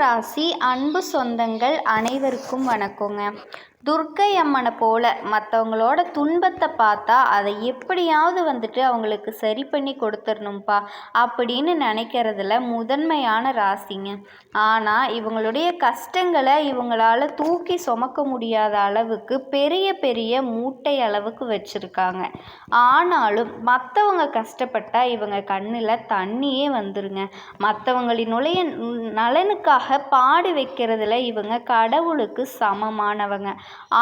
ராசி அன்பு சொந்தங்கள் அனைவருக்கும் வணக்கங்க. துர்க்கை அம்மனை போல மற்றவங்களோட துன்பத்தை பார்த்தா அதை எப்படியாவது அவங்களுக்கு சரி பண்ணி கொடுத்துடணும்ப்பா அப்படின்னு நினைக்கிறதுல முதன்மையான ராசிங்க. ஆனால் இவங்களுடைய கஷ்டங்களை இவங்களால தூக்கி சுமக்க முடியாத அளவுக்கு பெரிய பெரிய மூட்டை அளவுக்கு வச்சுருக்காங்க. ஆனாலும் மற்றவங்க கஷ்டப்பட்டால் இவங்க கண்ணில் தண்ணியே வந்துருங்க. மற்றவங்களினுடைய நலனுக்காக பாடு வைக்கிறதுல இவங்க கடவுளுக்கு சமமானவங்க.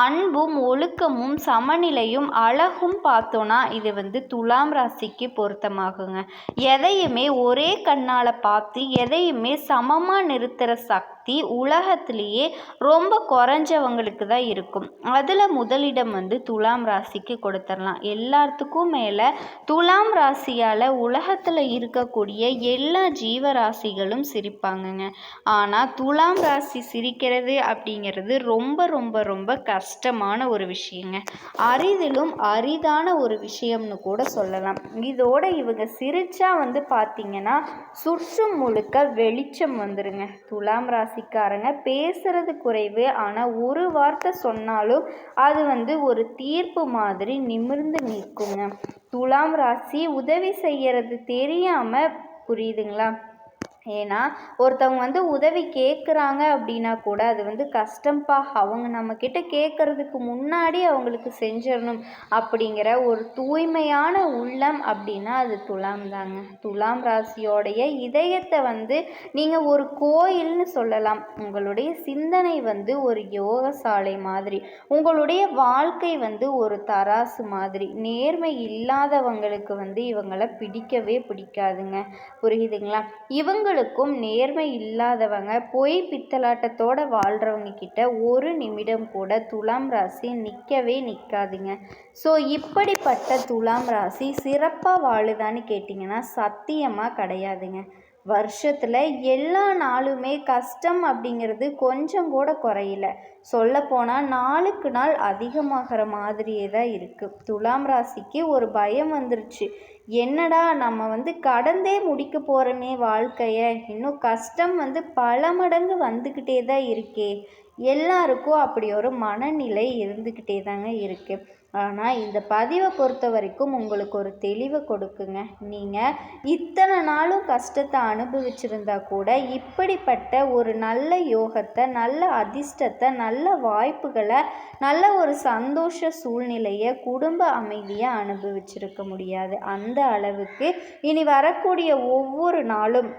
அன்பும் ஒழுக்கமும் சமநிலையும் அழகும் பார்த்தோன்னா இது துலாம் ராசிக்கு பொருத்தமாகுங்க. எதையுமே ஒரே கண்ணால் பார்த்து எதையுமே சமமாக நிறுத்துகிற சக்தி உலகத்திலேயே ரொம்ப குறைஞ்சவங்களுக்கு தான் இருக்கும். அதில் முதலிடம் துலாம் ராசிக்கு கொடுத்துடலாம். எல்லாத்துக்கும் மேலே துலாம் ராசியால் உலகத்தில் இருக்கக்கூடிய எல்லா ஜீவராசிகளும் சிரிப்பாங்கங்க. ஆனால் துலாம் ராசி சிரிக்கிறது அப்படிங்கிறது ரொம்ப ரொம்ப ரொம்ப கஷ்டமான ஒரு விஷயங்க. அரிதிலும் அரிதான ஒரு விஷயம்னு கூட சொல்லலாம். இதோட இவங்க சிரிச்சா பார்த்தீங்கன்னா சுற்றும் முழுக்க வெளிச்சம் வந்துருங்க. துலாம் ராசிக்காரங்க பேசுறது குறைவு, ஆனால் ஒரு வார்த்தை சொன்னாலும் அது ஒரு தீர்ப்பு மாதிரி நிமிர்ந்து நிற்குங்க. துலாம் ராசி உதவி செய்யறது தெரியாம, புரியுதுங்களா? ஏன்னா ஒருத்தவங்க உதவி கேட்குறாங்க அப்படின்னா கூட அது கஷ்டம்ப்பா, அவங்க நம்மக்கிட்ட கேட்குறதுக்கு முன்னாடி அவங்களுக்கு செஞ்சிடணும் அப்படிங்கிற ஒரு தூய்மையான உள்ளம் அப்படின்னா அது துலாம் தாங்க. துலாம் ராசியோடைய இதயத்தை நீங்கள் ஒரு கோயில்னு சொல்லலாம். உங்களுடைய சிந்தனை ஒரு யோகசாலை மாதிரி, உங்களுடைய வாழ்க்கை ஒரு தராசு மாதிரி. நேர்மை இல்லாதவங்களுக்கு இவங்களை பிடிக்கவே பிடிக்காதுங்க. புரியுதுங்களா? இவங்களுக்கும் நேர்மை இல்லாதவங்க பொய் பித்தலாட்டத்தோடு வாழ்கிறவங்க கிட்ட ஒரு நிமிடம் கூட துலாம் ராசி நிற்கவே நிற்காதுங்க. ஸோ இப்படிப்பட்ட துலாம் ராசி சிறப்பாக வாழுதான்னு கேட்டிங்கன்னா சத்தியமாக கிடையாதுங்க. வருஷத்தில் எல்லா நாளுமே கஷ்டம் அப்படிங்கிறது கொஞ்சம் கூட குறையில. சொல்லப்போனால் நாளுக்கு நாள் அதிகமாகிற மாதிரியே தான் இருக்குது. துலாம் ராசிக்கு ஒரு பயம் வந்துருச்சு. என்னடா நம்ம கடந்தே முடிக்க போகிறோமே வாழ்க்கையை, இன்னும் கஷ்டம் பல மடங்கு வந்துக்கிட்டே தான் இருக்கே. எல்லாருக்கும் அப்படி ஒரு மனநிலை இருந்துக்கிட்டே தாங்க இருக்குது. ஆனால் இந்த பதிவை பொறுத்த வரைக்கும் உங்களுக்கு ஒரு தெளிவை கொடுக்குங்க. நீங்கள் இத்தனை நாளும் கஷ்டத்தை அனுபவிச்சிருந்தா கூட இப்படிப்பட்ட ஒரு நல்ல யோகத்தை, நல்ல அதிர்ஷ்டத்தை, நல்ல வாய்ப்புகளை, நல்ல ஒரு சந்தோஷ சூழ்நிலையை, குடும்ப அமைதியை அனுபவிச்சிருக்க முடியாது. அந்த அளவுக்கு இனி வரக்கூடிய ஒவ்வொரு நாளும்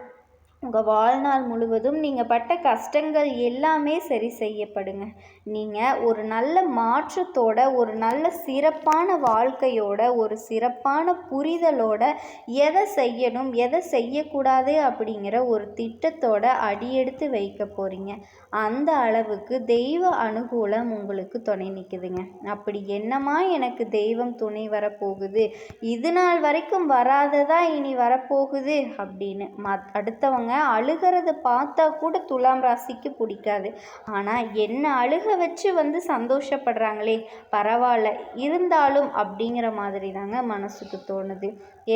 உங்கள் வாழ்நாள் முழுவதும் நீங்கள் பட்ட கஷ்டங்கள் எல்லாமே சரி செய்யப்படுங்க. நீங்கள் ஒரு நல்ல மாற்றத்தோட, ஒரு நல்ல சிறப்பான வாழ்க்கையோட, ஒரு சிறப்பான புரிதலோட எதை செய்யணும் எதை செய்யக்கூடாது அப்படிங்கிற ஒரு திட்டத்தோட அடியெடுத்து வைக்க போகிறீங்க. அந்த அளவுக்கு தெய்வ அனுகூலம் உங்களுக்கு துணை நிற்குதுங்க. அப்படி என்னமா எனக்கு தெய்வம் துணை வரப்போகுது, இது நாள் வரைக்கும் வராததா இனி வரப்போகுது அப்படின்னு அடுத்தவங்க அழுகிறத பார்த்தா கூட துலாம் ராசிக்கு பிடிக்காது. ஆனால் என்ன அழுக வச்சு சந்தோஷப்படுறாங்களே, பரவாயில்ல இருந்தாலும் அப்படிங்கிற மாதிரி தாங்க மனசுக்கு தோணுது.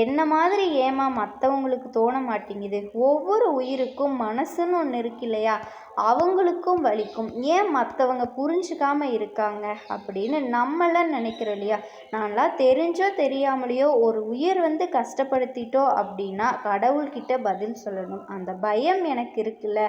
என்ன மாதிரி ஏமா மற்றவங்களுக்கு தோண மாட்டேங்குது? ஒவ்வொரு உயிருக்கும் மனசுன்னு ஒன்று இருக்கு இல்லையா, அவங்களுக்கும் வலிக்கும். ஏன் மற்றவங்க புரிஞ்சுக்காமல் இருக்காங்க அப்படின்னு நம்மளாம் நினைக்கிறோம் இல்லையா. நான்லாம் தெரிஞ்சோ தெரியாமலையோ ஒரு உயிர் கஷ்டப்படுத்திட்டோம் அப்படின்னா கடவுள்கிட்ட பதில் சொல்லணும். அந்த பயம் எனக்கு இருக்குல்ல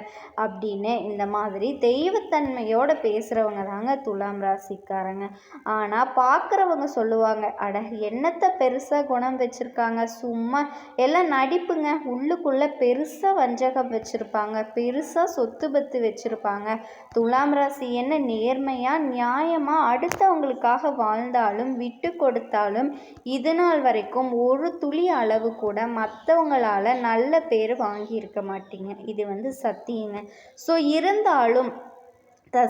அப்படின்னு இந்த மாதிரி தெய்வத்தன்மையோடு பேசுகிறவங்க தாங்க துலாம் ராசிக்காரங்க. ஆனால் பார்க்குறவங்க சொல்லுவாங்க, அட என்னத்தை பெருசாக குணம் வச்சுருக்காங்க, சும்மா எல்லாம் நடிப்புங்க. உள்ளுக்குள்ளே பெருசாக வஞ்சகம் வச்சுருப்பாங்க, பெருசாக சொத்து பத்து வச்சுருப்பாங்க. துலாம் ராசி என்ன நேர்மையாக நியாயமாக அடுத்தவங்களுக்காக வாழ்ந்தாலும் விட்டு கொடுத்தாலும் இது நாள் வரைக்கும் ஒரு துளி அளவு கூட மற்றவங்களால் நல்ல பேர் வாங்கியிருக்க மாட்டீங்க. இது சத்தியங்க. ஸோ இருந்தாலும்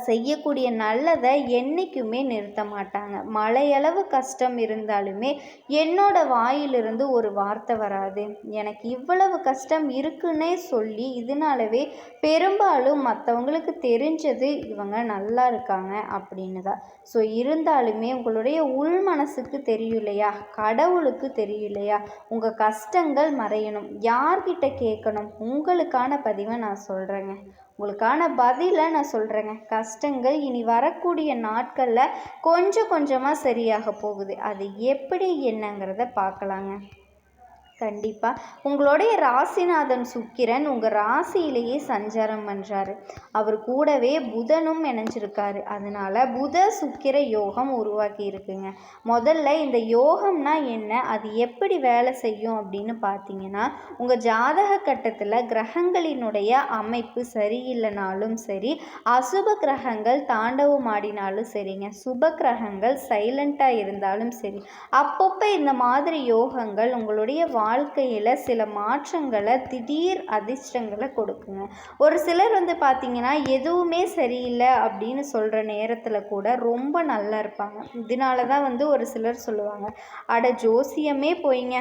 செய்யக்கூடிய நல்லதை என்றைக்குமே நிறுத்த மாட்டாங்க. மலையளவு கஷ்டம் இருந்தாலுமே என்னோட வாயிலிருந்து ஒரு வார்த்தை வராது. எனக்கு இவ்வளவு கஷ்டம் இருக்குன்னே சொல்லி இதனாலவே பெரும்பாலும் மற்றவங்களுக்கு தெரிஞ்சது இவங்க நல்லா இருக்காங்க அப்படின்னு தான். ஸோ இருந்தாலுமே உங்களுடைய உள் மனசுக்கு தெரியும் இல்லையா, கடவுளுக்கு தெரியும் இல்லையா, உங்கள் கஷ்டங்கள் மறையணும். யார்கிட்ட கேட்கணும்? உங்களுக்கான பதிவை நான் சொல்கிறேங்க. உங்களுக்கான பதிலை நான் சொல்கிறேங்க. கஷ்டங்கள் இனி வரக்கூடிய நாட்களில் கொஞ்சம் கொஞ்சமாக சரியாக போகுது. அது எப்படி என்னங்கிறத பார்க்கலாங்க. கண்டிப்பாக உங்களுடைய ராசிநாதன் சுக்கிரன் உங்கள் ராசியிலேயே சஞ்சாரம் பண்ணுறாரு. அவர் கூடவே புதனும் இணைஞ்சிருக்காரு. அதனால் புத சுக்கிர யோகம் உருவாக்கி இருக்குங்க. முதல்ல இந்த யோகம்னா என்ன, அது எப்படி வேலை செய்யும் அப்படின்னு பார்த்தீங்கன்னா, உங்கள் ஜாதக கட்டத்தில் கிரகங்களினுடைய அமைப்பு சரியில்லைனாலும் சரி, அசுப கிரகங்கள் தாண்டவம் ஆடினாலும் சரிங்க, சுப கிரகங்கள் சைலண்ட்டாக இருந்தாலும் சரி, அப்பப்போ இந்த மாதிரி யோகங்கள் உங்களுடைய வாழ்க்கையில் சில மாற்றங்களை, திடீர் அதிர்ஷ்டங்களை கொடுக்குங்க. ஒரு சிலர் பார்த்தீங்கன்னா எதுவுமே சரியில்லை அப்படின்னு சொல்கிற நேரத்தில் கூட ரொம்ப நல்லா இருப்பாங்க. இதனால தான் ஒரு சிலர் சொல்லுவாங்க, அட ஜோசியமே போய்ங்க,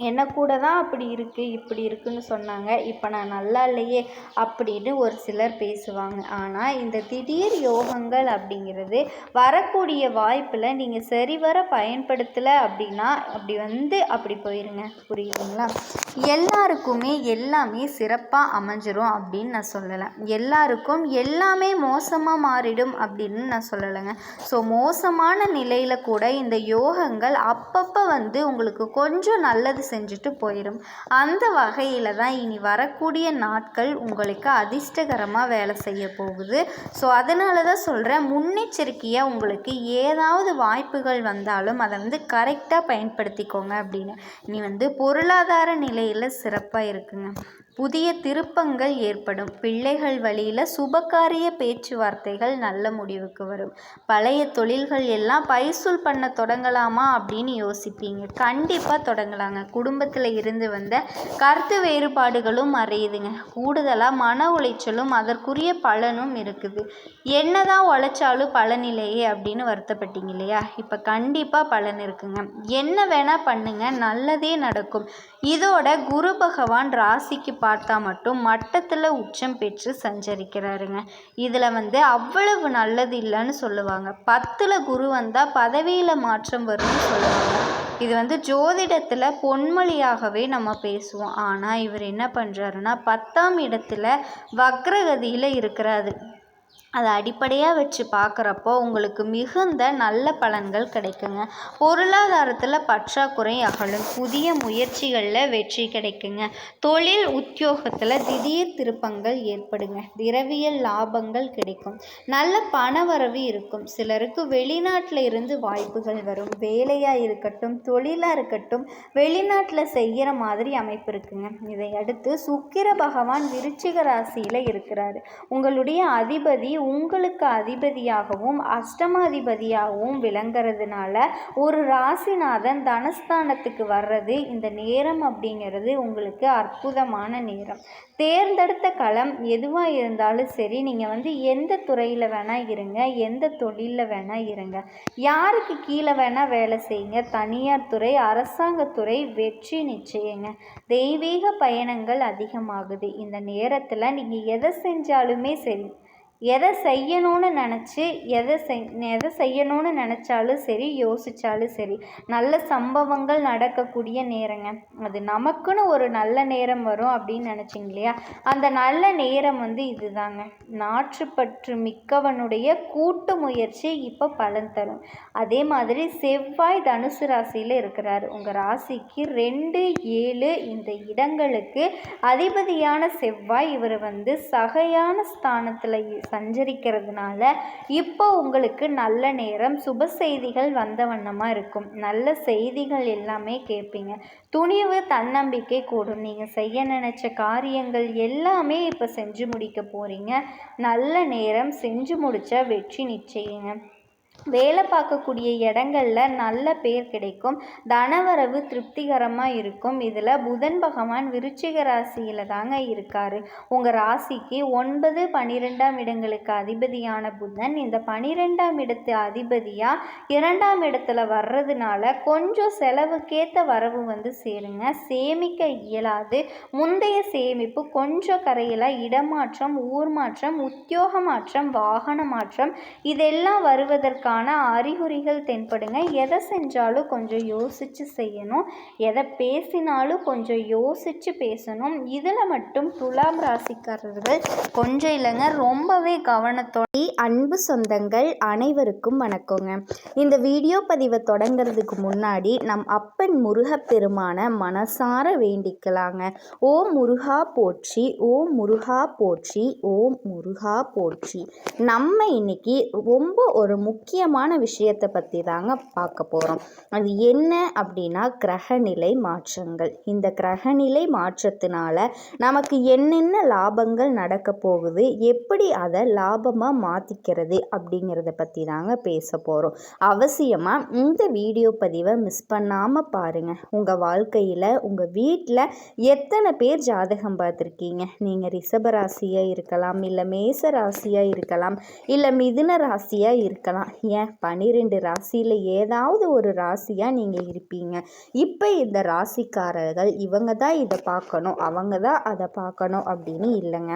என்ன கூட தான் அப்படி இருக்குது இப்படி இருக்குன்னு சொன்னாங்க, இப்போ நான் நல்லா இல்லையே அப்படின்னு ஒரு சிலர் பேசுவாங்க. ஆனால் இந்த திடீர் யோகங்கள் அப்படிங்கிறது வரக்கூடிய வாய்ப்பில் நீங்கள் சரிவர பயன்படுத்தலை அப்படின்னா அப்படி போயிருங்க. புரியுதுங்களா? எல்லாருக்குமே எல்லாமே சிறப்பாக அமைஞ்சிரும் அப்படின்னு நான் சொல்லலை. எல்லாருக்கும் எல்லாமே மோசமாக மாறிடும் அப்படின்னு நான் சொல்லலைங்க. ஸோ மோசமான நிலையில் கூட இந்த யோகங்கள் அப்பப்போ உங்களுக்கு கொஞ்சம் நல்லது செஞ்சுட்டு போயிடும். அந்த வகையில் தான் இனி வரக்கூடிய நாட்கள் உங்களுக்கு அதிர்ஷ்டகரமாக வேலை செய்ய போகுது. ஸோ அதனால தான் சொல்கிறேன், முன்னெச்சரிக்கையாக உங்களுக்கு ஏதாவது வாய்ப்புகள் வந்தாலும் அதை கரெக்டாக பயன்படுத்திக்கோங்க அப்படின்னு. இனி பொருளாதார நிலையில் சிறப்பாக இருக்குங்க. புதிய திருப்பங்கள் ஏற்படும். பிள்ளைகள் வழியில் சுபகாரிய பேச்சுவார்த்தைகள் நல்ல முடிவுக்கு வரும். பழைய தொழில்கள் எல்லாம் பைசூல் பண்ண தொடங்கலாமா அப்படின்னு யோசிப்பீங்க. கண்டிப்பாக தொடங்கலாங்க. குடும்பத்தில் இருந்து வந்த கருத்து வேறுபாடுகளும் மறையுதுங்க. கூடுதலாக மன உளைச்சலும் அதற்குரிய பலனும் இருக்குது. என்னதான் உழைச்சாலும் பலன் இல்லையே அப்படின்னு வருத்தப்பட்டீங்க இல்லையா? இப்போ கண்டிப்பாக பலன் இருக்குங்க. என்ன வேணால் பண்ணுங்க, நல்லதே நடக்கும். இதோட குரு பகவான் ராசிக்கு பார்த்தா மட்டும் மட்டத்தில் உச்சம் பெற்று சஞ்சரிக்கிறாருங்க. இதில் அவ்வளவு நல்லது இல்லைன்னு சொல்லுவாங்க. 10ல் குரு வந்தால் பதவியில் மாற்றம் வரும்னு சொல்லுவாங்க. இது ஜோதிடத்தில் பொன்மொழியாகவே நம்ம பேசுவோம். ஆனால் இவர் என்ன பண்ணுறாருன்னா 10ஆம் இடத்துல வக்ரகதியில் இருக்கிறாரு. அதை அடிப்படையாக வச்சு பார்க்குறப்போ உங்களுக்கு மிகுந்த நல்ல பலன்கள் கிடைக்குங்க. பொருளாதாரத்தில் பற்றாக்குறை அகலும். புதிய முயற்சிகளில் வெற்றி கிடைக்குங்க. தொழில் உத்தியோகத்தில் திடீர் திருப்பங்கள் ஏற்படுங்க. திரவியல் லாபங்கள் கிடைக்கும். நல்ல பணவரவு இருக்கும். சிலருக்கு வெளிநாட்டில் இருந்து வாய்ப்புகள் வரும். வேலையாக இருக்கட்டும், தொழிலாக இருக்கட்டும், வெளிநாட்டில் செய்கிற மாதிரி அமைப்பு இருக்குங்க. இதை அடுத்து சுக்கிர பகவான் விருச்சிக ராசியில் இருக்கிறாரு. உங்களுடைய அதிபதி உங்களுக்கு அதிபதியாகவும் அஷ்டமாதிபதியாகவும் விளங்குறதுனால ஒரு ராசிநாதன் தனஸ்தானத்துக்கு வர்றது இந்த நேரம் அப்படிங்கிறது உங்களுக்கு அற்புதமான நேரம். தேர்ந்தெடுத்த களம் எதுவாக இருந்தாலும் சரி, நீங்கள் எந்த துறையில் வேணால் இருங்க, எந்த தொழிலில் வேணால் இருங்க, யாருக்கு கீழே வேணால் வேலை செய்யுங்க, தனியார் துறை, அரசாங்கத்துறை, வெற்றி நிச்சயங்க. தெய்வீக பயணங்கள் அதிகமாகுது. இந்த நேரத்தில் நீங்கள் எதை செஞ்சாலுமே சரி, எதை செய்யணும்னு நினச்சாலும் சரி, யோசித்தாலும் சரி, நல்ல சம்பவங்கள் நடக்கக்கூடிய நேரங்க. அது நமக்குன்னு ஒரு நல்ல நேரம் வரும் அப்படின்னு நினச்சிங்க இல்லையா? அந்த நல்ல நேரம் இதுதாங்க. நாற்றுப்பற்று மிக்கவனுடைய கூட்டு முயற்சி இப்போ பலன் தரும். அதே மாதிரி செவ்வாய் தனுசு ராசியில் இருக்கிறாரு. உங்கள் ராசிக்கு 2, 7 இந்த இடங்களுக்கு அதிபதியான செவ்வாய் இவர் சகையான ஸ்தானத்தில் சஞ்சரிக்கிறதுனால இப்போ உங்களுக்கு நல்ல நேரம். சுப செய்திகள் வந்த வண்ணமாக இருக்கும். நல்ல செய்திகள் எல்லாமே கேட்பீங்க. துணிவு, தன்னம்பிக்கை கூடும். நீங்கள் செய்ய நினைச்ச காரியங்கள் எல்லாமே இப்போ செஞ்சு முடிக்க போகிறீங்க. நல்ல நேரம். செஞ்சு முடித்தா வெற்றி நிச்சயங்க. வேலை பார்க்கக்கூடிய இடங்களில் நல்ல பேர் கிடைக்கும். தனவரவு திருப்திகரமாக இருக்கும். இதில் புதன் பகவான் விருச்சிக ராசியில் தாங்க இருக்கார். உங்கள் ராசிக்கு 9, 12ஆம் இடங்களுக்கு அதிபதியான புதன் இந்த 12ஆம் இடத்து அதிபதியாக 2ஆம் இடத்துல வர்றதுனால கொஞ்சம் செலவுக்கேற்ற வரவு சேருங்க. சேமிக்க இயலாது. முந்தைய சேமிப்பு கொஞ்சம் கரையில். இடமாற்றம், ஊர் மாற்றம், உத்தியோக மாற்றம், வாகன மாற்றம் இதெல்லாம் வருவதற்கான வருவதற்கான அறிகுறிகள் தென்படுங்க. எதை செஞ்சாலும் கொஞ்சம் யோசித்து செய்யணும். எதை பேசினாலும் கொஞ்சம் யோசித்து பேசணும். இதில் மட்டும் துலாம் ராசிக்காரர்கள் கொஞ்சம் இல்லைங்க, ரொம்பவே கவனத்தோட. அன்பு சொந்தங்கள் அனைவருக்கும் வணக்கங்க. இந்த வீடியோ பதிவை தொடங்கிறதுக்கு முன்னாடி நம் அப்பன் முருகப்பெருமான மனசார வேண்டிக்கலாங்க. ஓம் முருகா போற்றி, ஓம் முருகா போற்றி, ஓம் முருகா போற்றி. நம்ம இன்னைக்கு ரொம்ப ஒரு முக்கியமான விஷயத்தை பற்றி தாங்க பார்க்க போகிறோம். அது என்ன அப்படின்னா கிரகநிலை மாற்றங்கள். இந்த கிரகநிலை மாற்றத்தினால நமக்கு என்னென்ன லாபங்கள் நடக்க போகுது, எப்படி அதை லாபமாக மாற்றிக்கிறது அப்படிங்கிறத பற்றி தாங்க பேச போகிறோம். அவசியமாக இந்த வீடியோ பதிவை மிஸ் பண்ணாமல் பாருங்கள். உங்கள் வாழ்க்கையில் உங்கள் வீட்டில் எத்தனை பேர் ஜாதகம் பார்த்துருக்கீங்க? நீங்கள் ரிஷப ராசியாக இருக்கலாம், இல்லை மேச ராசியாக இருக்கலாம், இல்லை மிதுன ராசியாக இருக்கலாம், ஏன் 12 ராசியில் ஏதாவது ஒரு ராசியாக நீங்கள் இருப்பீங்க. இப்போ இந்த ராசிக்காரர்கள் இவங்க தான் இதை பார்க்கணும், அவங்க தான் அதை பார்க்கணும் அப்படின்னு இல்லைங்க.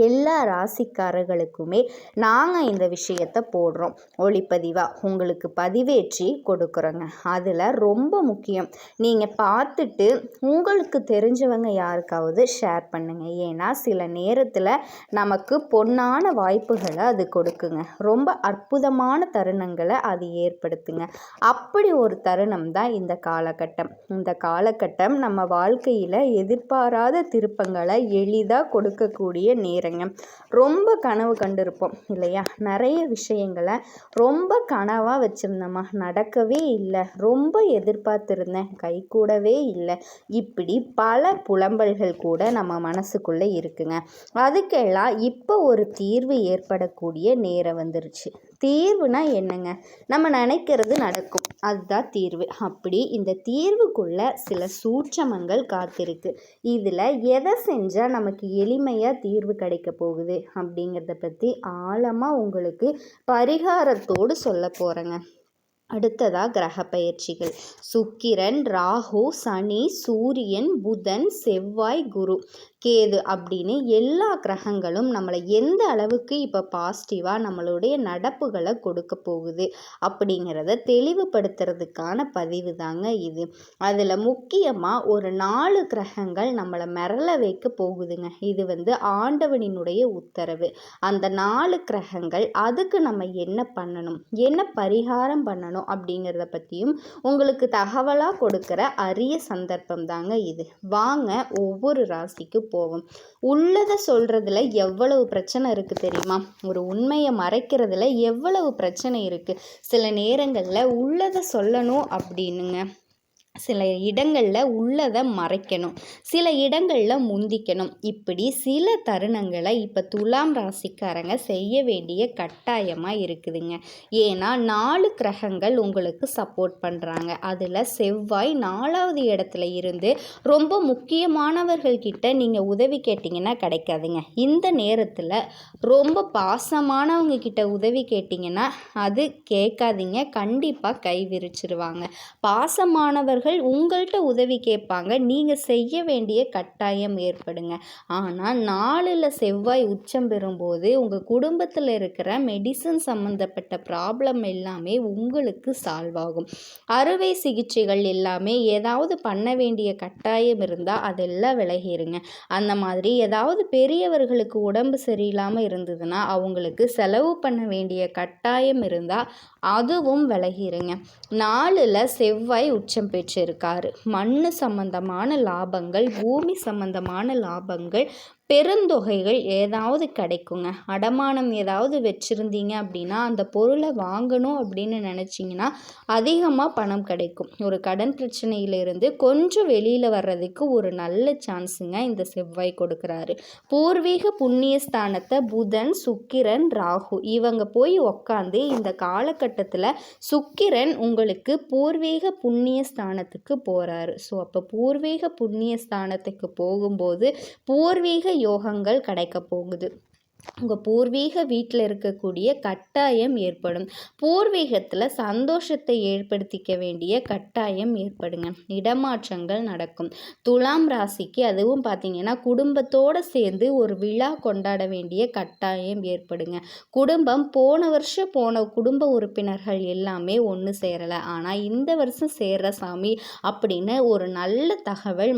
எல்லா ராசிக்காரர்களுக்குமே நாங்கள் இந்த விஷயத்தை போடுறோம், ஒளிப்பதிவாக உங்களுக்கு பதிவேற்றி கொடுக்குறோங்க. அதில் ரொம்ப முக்கியம், நீங்கள் பார்த்துட்டு உங்களுக்கு தெரிஞ்சவங்க யாருக்காவது ஷேர் பண்ணுங்கள். ஏன்னா சில நேரத்தில் நமக்கு பொன்னான வாய்ப்புகளை அது கொடுக்குங்க, ரொம்ப அற்புதமான தருணங்களை அது ஏற்படுத்துங்க. அப்படி ஒரு தருணம் தான் இந்த காலகட்டம். இந்த காலகட்டம் நம்ம வாழ்க்கையில் எதிர்பாராத திருப்பங்களை எளிதாக கொடுக்கக்கூடிய நேரங்க. ரொம்ப கனவு கண்டிருப்போம் இல்லையா? நிறைய விஷயங்களை ரொம்ப கனவாக வச்சுருந்தோமா, நடக்கவே இல்லை, ரொம்ப எதிர்பார்த்துருந்தேன், கை கூடவே இல்லை, இப்படி பல புலம்பல்கள் கூட நம்ம மனசுக்குள்ளே இருக்குங்க. அதுக்கெல்லாம் இப்போ ஒரு தீர்வு ஏற்படக்கூடிய நேரம் வந்துருச்சு. தீர்வுனா என்னங்க? நம்ம நினைக்கிறது நடக்கும், அதுதான் தீர்வு. அப்படி இந்த தீர்வுக்குள்ள சில சூட்சமங்கள் காத்திருக்கு. இதில் எதை செஞ்சால் நமக்கு எளிமையாக தீர்வு கிடைக்க போகுது அப்படிங்கிறத பற்றி ஆழமாக உங்களுக்கு பரிகாரத்தோடு சொல்ல போகிறேங்க. அடுத்ததாக கிரக பயிற்சிகள். சுக்கிரன், ராகு, சனி, சூரியன், புதன், செவ்வாய், குரு, கேது அப்படின்னு எல்லா கிரகங்களும் நம்மளை எந்த அளவுக்கு இப்போ பாசிட்டிவாக நம்மளுடைய நடப்புகளை கொடுக்க போகுது அப்படிங்கிறத தெளிவுபடுத்துறதுக்கான பதிவு தாங்க இது. அதில் முக்கியமாக ஒரு 4 கிரகங்கள் நம்மளை மிரள வைக்க போகுதுங்க. இது ஆண்டவனினுடைய உத்தரவு. அந்த 4 கிரகங்கள், அதுக்கு நம்ம என்ன பண்ணணும், என்ன பரிகாரம் பண்ணணும் அப்படிங்கிறத பற்றியும் உங்களுக்கு தகவலாக கொடுக்குற அரிய சந்தர்ப்பம் தாங்க இது. வாங்க ஒவ்வொரு ராசிக்கு போவோம். உள்ளதை சொல்கிறதுல எவ்வளவு பிரச்சனை இருக்குது தெரியுமா? ஒரு உண்மையை மறைக்கிறதுல எவ்வளவு பிரச்சனை இருக்குது. சில நேரங்களில் உள்ளதை சொல்லணும் அப்படின்னுங்க, சில இடங்களில் உள்ளதை மறைக்கணும், சில இடங்களில் முந்திக்கணும். இப்படி சில தருணங்களை இப்போ துலாம் ராசிக்காரங்க செய்ய வேண்டிய கட்டாயமாக இருக்குதுங்க. ஏன்னா 4 கிரகங்கள் உங்களுக்கு சப்போர்ட் பண்ணுறாங்க. அதில் செவ்வாய் 4வது இடத்துல இருந்து ரொம்ப முக்கியமானவர்கள்கிட்ட நீங்கள் உதவி கேட்டிங்கன்னா கிடைக்காதுங்க. இந்த நேரத்தில் ரொம்ப பாசமானவங்க கிட்ட உதவி கேட்டிங்கன்னா அது கேட்காதீங்க, கண்டிப்பாக கை விரிச்சிருவாங்க. பாசமானவர்கள் உங்கள்கிட்ட உதவி கேட்பாங்க, நீங்கள் செய்ய வேண்டிய கட்டாயம் ஏற்படுங்க. ஆனால் 4ல் செவ்வாய் உச்சம் பெறும்போது உங்கள் குடும்பத்தில் இருக்கிற மெடிசன் சம்மந்தப்பட்ட ப்ராப்ளம் எல்லாமே உங்களுக்கு சால்வ் ஆகும். அறுவை சிகிச்சைகள் எல்லாமே ஏதாவது பண்ண வேண்டிய கட்டாயம் இருந்தால் அதெல்லாம் விலகிருங்க. அந்த மாதிரி ஏதாவது பெரியவர்களுக்கு உடம்பு சரியில்லாமல் இருந்ததுன்னா அவங்களுக்கு செலவு பண்ண வேண்டிய கட்டாயம் இருந்தால் அதுவும் விலகிருங்க. 4ல் செவ்வாய் உச்சம் பெற்றிருக்காரு. மண் சம்பந்தமான லாபங்கள், பூமி சம்பந்தமான லாபங்கள், பெருந்தொகைகள் ஏதாவது கிடைக்குங்க. அடமானம் ஏதாவது வச்சுருந்தீங்க அப்படின்னா அந்த பொருளை வாங்கணும் அப்படின்னு நினச்சிங்கன்னா அதிகமாக பணம் கிடைக்கும். ஒரு கடன் பிரச்சனையிலிருந்து கொஞ்சம் வெளியில் வர்றதுக்கு ஒரு நல்ல சான்ஸுங்க இந்த செவ்வாய் கொடுக்குறாரு. பூர்வீக புண்ணிய ஸ்தானத்தை புதன், சுக்கிரன், ராகு இவங்க போய் உக்காந்து இந்த காலகட்டத்தில் சுக்கிரன் உங்களுக்கு பூர்வீக புண்ணிய ஸ்தானத்துக்கு போகிறாரு. ஸோ அப்போ பூர்வீக புண்ணிய ஸ்தானத்துக்கு போகும்போது பூர்வீக யோகங்கள் கிடைக்க போகுது. உங்கள் பூர்வீக வீட்டில் இருக்கக்கூடிய கட்டாயம் ஏற்படும். பூர்வீகத்தில் சந்தோஷத்தை ஏற்படுத்திக்க வேண்டிய கட்டாயம் ஏற்படுங்க. இடமாற்றங்கள் நடக்கும். துலாம் ராசிக்கு அதுவும் பார்த்திங்கன்னா குடும்பத்தோடு சேர்ந்து ஒரு விழா கொண்டாட வேண்டிய கட்டாயம் ஏற்படுங்க. குடும்பம் போன வருஷம் போன குடும்ப உறுப்பினர்கள் எல்லாமே ஒன்று சேரலை, ஆனால் இந்த வருஷம் சேர்ற சாமி அப்படின்னு ஒரு நல்ல தகவல்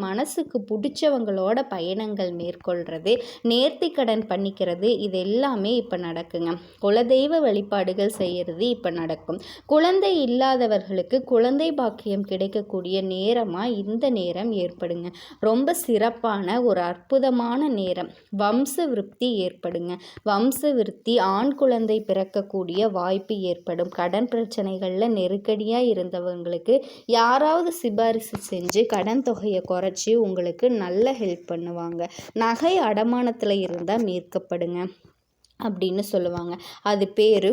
மனசுக்கு பிடிச்சவங்களோட பயணங்கள் மேற்கொள்கிறது, நேர்த்திக்கடன் பண்ணிக்கிறது, இது எல்லாமே இப்போ நடக்குங்க. குலதெய்வ வழிபாடுகள் செய்கிறது இப்போ நடக்கும். குழந்தை இல்லாதவர்களுக்கு குழந்தை பாக்கியம் கிடைக்கக்கூடிய நேரமாக இந்த நேரம் ஏற்படுங்க. ரொம்ப சிறப்பான ஒரு அற்புதமான நேரம். வம்ச விருத்தி ஏற்படுங்க. வம்ச விருத்தி, ஆண் குழந்தை பிறக்கக்கூடிய வாய்ப்பு ஏற்படும். கடன் பிரச்சனைகளில் நெருக்கடியாக இருந்தவங்களுக்கு யாராவது சிபாரிசு செஞ்சு கடன் தொகையை குறைச்சி உங்களுக்கு நல்ல ஹெல்ப் பண்ணுவாங்க. நகை அடமானத்தில் இருந்தால் மீட்கப்படுங்க அப்படின்னு சொல்லுவாங்க. அது பேர்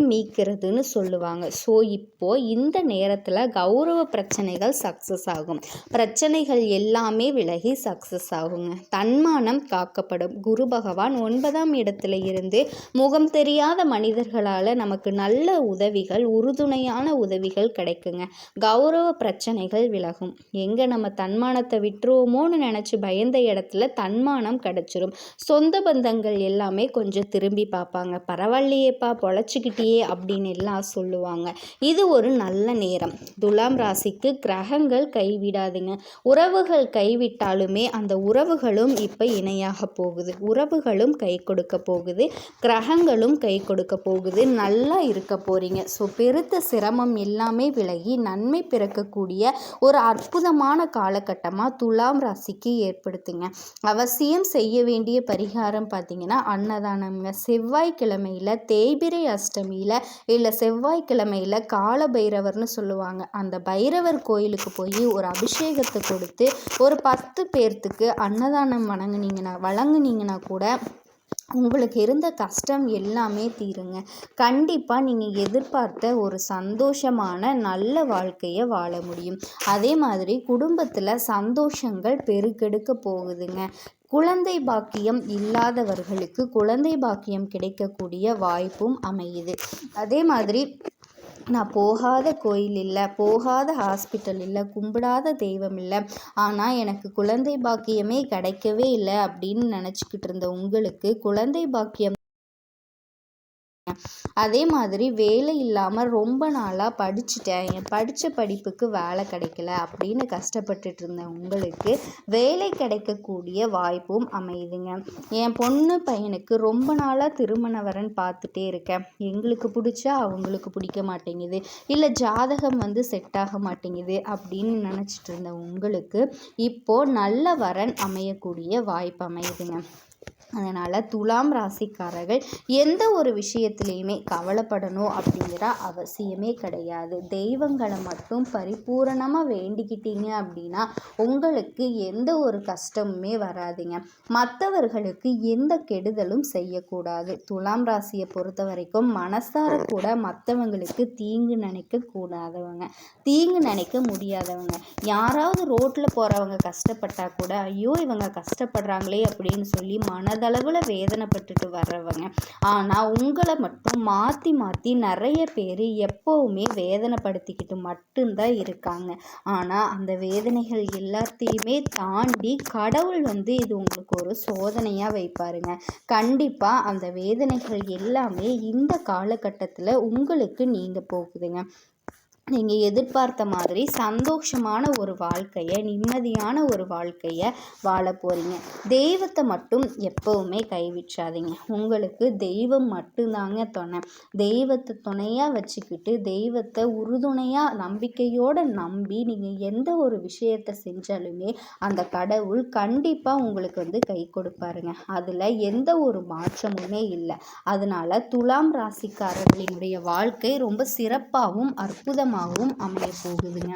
மீட்கிறதுன்னு சொல்லுவாங்க. ஸோ இப்போது இந்த நேரத்தில் கௌரவ பிரச்சனைகள் சக்ஸஸ் ஆகும். பிரச்சனைகள் எல்லாமே விலகி சக்ஸஸ் ஆகுங்க. தன்மானம் காக்கப்படும். குரு பகவான் 9ஆம் இடத்துல இருந்து முகம் தெரியாத மனிதர்களால் நமக்கு நல்ல உதவிகள், உறுதுணையான உதவிகள் கிடைக்குங்க. கௌரவ பிரச்சனைகள் விலகும். எங்கே நம்ம தன்மானத்தை விட்டுருவோமோன்னு நினச்சி பயந்த இடத்துல தன்மானம் கிடச்சிரும். சொந்த பந்தங்கள் எல்லாமே கொஞ்சம் திரும்பி பார்ப்பாங்க. பரவாயில்லையேப்பா, பொழைச்சிக்கிட்டியே அப்படின்னு எல்லாம் சொல்லுவாங்க. இது ஒரு நல்ல நேரம். துலாம் ராசிக்கு கிரகங்கள் கைவிடாதுங்க. உறவுகள் கைவிட்டாலுமே அந்த உறவுகளும் இப்போ இணையாக போகுது. உறவுகளும் கை கொடுக்க போகுது, கிரகங்களும் கை கொடுக்க போகுது. நல்லா இருக்க போறீங்க. ஸோ பெருத்த சிரமம் எல்லாமே விலகி நன்மை பிறக்கக்கூடிய ஒரு அற்புதமான காலகட்டமாக துலாம் ராசிக்கு ஏற்படுத்துங்க. அவசியம் செய்ய வேண்டிய பரிகாரம் பார்த்தீங்கன்னா அன்னதானம்ங்க. செவ்வாய்க்கிழமையில் தேய்பிரை அஷ்டமியில் இல்லை செவ்வாய்க்கிழமையில் கால பைரவர்னு சொல்லுவாங்க, அந்த பைரவர் கோயிலுக்கு போய் ஒரு அபிஷேகத்தை கொடுத்து ஒரு 10 பேர்த்துக்கு அன்னதானம் வழங்குனீங்கன்னா கூட உங்களுக்கு இருந்த கஷ்டம் எல்லாமே தீருங்க. கண்டிப்பாக நீங்கள் எதிர்பார்த்த ஒரு சந்தோஷமான நல்ல வாழ்க்கையை வாழ முடியும். அதே மாதிரி குடும்பத்தில் சந்தோஷங்கள் பெருக்கெடுக்க போகுதுங்க. குழந்தை பாக்கியம் இல்லாதவர்களுக்கு குழந்தை பாக்கியம் கிடைக்கக்கூடிய வாய்ப்பும் அமையுது. அதே மாதிரி நான் போகாத கோயில் இல்லை, போகாத ஹாஸ்பிட்டல் இல்லை, கும்பிடாத தெய்வம் இல்லை, ஆனால் எனக்கு குழந்தை பாக்கியமே கிடைக்கவே இல்லை அப்படின்னு நினச்சிக்கிட்டு இருந்த உங்களுக்கு குழந்தை பாக்கியம். அதே மாதிரி வேலை இல்லாமல் ரொம்ப நாளாக படிச்சுட்டேன், என் படித்த படிப்புக்கு வேலை கிடைக்கல அப்படின்னு கஷ்டப்பட்டுட்டு இருந்த உங்களுக்கு வேலை கிடைக்கக்கூடிய வாய்ப்பும் அமையுதுங்க. என் பொண்ணு பையனுக்கு ரொம்ப நாளாக திருமண வரன் பார்த்துட்டே இருக்கேன், எங்களுக்கு பிடிச்சா அவங்களுக்கு பிடிக்க மாட்டேங்குது, இல்லை ஜாதகம் செட் ஆக மாட்டேங்குது அப்படின்னு நினச்சிட்டு இருந்த உங்களுக்கு இப்போது நல்ல வரன் அமையக்கூடிய வாய்ப்பு அமையுதுங்க. அதனால் துலாம் ராசிக்காரர்கள் எந்த ஒரு விஷயத்துலையுமே கவலைப்படணும் அப்படிங்கிற அவசியமே கிடையாது. தெய்வங்களை மட்டும் பரிபூரணமாக வேண்டிக்கிட்டீங்க அப்படின்னா உங்களுக்கு எந்த ஒரு கஷ்டமுமே வராதுங்க. மற்றவர்களுக்கு எந்த கெடுதலும் செய்யக்கூடாது. துலாம் ராசியை பொறுத்த வரைக்கும் மனசார கூட மற்றவங்களுக்கு தீங்கு நினைக்கக்கூடாதவங்க, தீங்கு நினைக்க முடியாதவங்க. யாராவது ரோட்டில் போகிறவங்க கஷ்டப்பட்டால் கூட ஐயோ இவங்க கஷ்டப்படுறாங்களே அப்படின்னு சொல்லி மனதளவில் வேதனைப்பட்டுட்டு வர்றவங்க. ஆனால் உங்களை மட்டும் மாற்றி மாற்றி நிறைய பேர் எப்போவுமே வேதனைப்படுத்திக்கிட்டு மட்டும்தான் இருக்காங்க. ஆனால் அந்த வேதனைகள் எல்லாத்தையுமே தாண்டி கடவுள் இது உங்களுக்கு ஒரு சோதனையாக வைப்பாருங்க. கண்டிப்பாக அந்த வேதனைகள் எல்லாமே இந்த காலகட்டத்தில் உங்களுக்கு நீங்க போகுதுங்க. நீங்கள் எதிர்பார்த்த மாதிரி சந்தோஷமான ஒரு வாழ்க்கையை, நிம்மதியான ஒரு வாழ்க்கையை வாழ போகிறீங்க. தெய்வத்தை மட்டும் எப்போவுமே கைவிட்றாதீங்க. உங்களுக்கு தெய்வம் மட்டும்தாங்க துணை. தெய்வத்தை துணையாக வச்சுக்கிட்டு தெய்வத்தை உறுதுணையாக நம்பிக்கையோடு நம்பி நீங்கள் எந்த ஒரு விஷயத்தை செஞ்சாலுமே அந்த கடவுள் கண்டிப்பாக உங்களுக்கு கை கொடுப்பாருங்க. அதில் எந்த ஒரு மாற்றமுமே இல்லை. அதனால துலாம் ராசிக்காரர்களினுடைய வாழ்க்கை ரொம்ப சிறப்பாகவும் அற்புதமாகவும் அமைய போகுதுங்க.